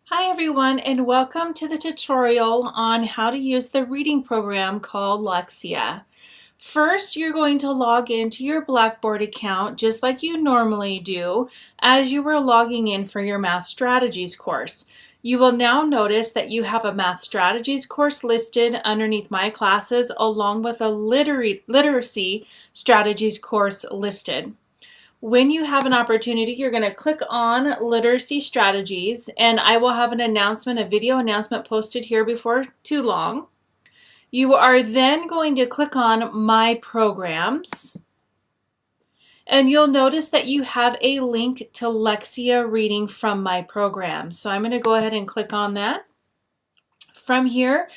Hi everyone, and welcome to the tutorial on how to use the reading program called Lexia. First, you're going to log into your Blackboard account just like you normally do as you were logging in for your Math Strategies course. You will now notice that you have a Math Strategies course listed underneath My Classes along with a Literacy Strategies course listed. When you have an opportunity, you're going to click on Literacy Strategies, and I will have a video announcement posted here before too long. You are then going to click on My Programs, and you'll notice that you have a link to Lexia Reading from My Programs. So I'm going to go ahead and click on that. From here,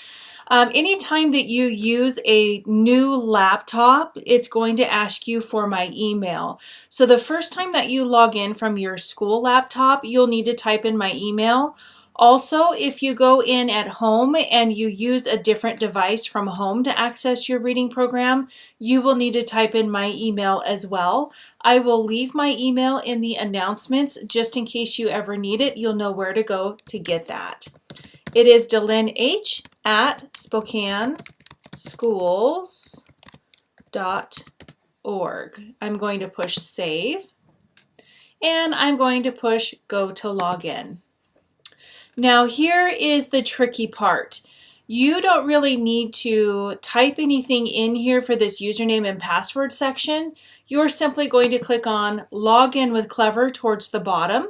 anytime that you use a new laptop, it's going to ask you for my email. So the first time that you log in from your school laptop, you'll need to type in my email. Also, if you go in at home and you use a different device from home to access your reading program, you will need to type in my email as well. I will leave my email in the announcements just in case you ever need it. You'll know where to go to get that. It is delynnh@spokaneschools.org. I'm going to push save, and I'm going to push go to login. Now here is the tricky part. You don't really need to type anything in here for this username and password section. You're simply going to click on Login with Clever towards the bottom.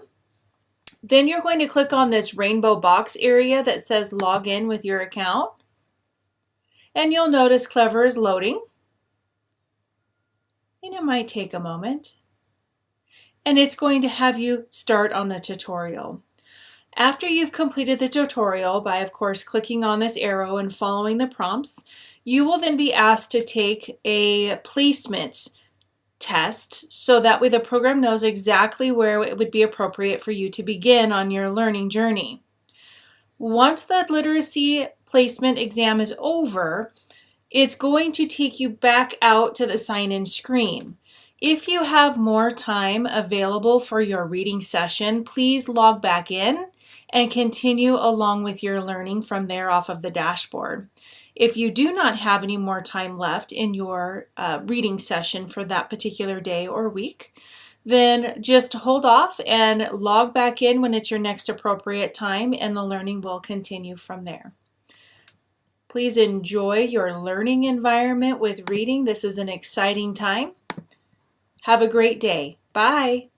Then you're going to click on this rainbow box area that says log in with your account. And you'll notice Clever is loading. And it might take a moment. And it's going to have you start on the tutorial. After you've completed the tutorial by, of course, clicking on this arrow and following the prompts, you will then be asked to take a placement test, so that way the program knows exactly where it would be appropriate for you to begin on your learning journey. Once the literacy placement exam is over, it's going to take you back out to the sign-in screen. If you have more time available for your reading session, please log back in and continue along with your learning from there off of the dashboard. If you do not have any more time left in your reading session for that particular day or week, then just hold off and log back in when it's your next appropriate time, and the learning will continue from there. Please enjoy your learning environment with reading. This is an exciting time. Have a great day. Bye.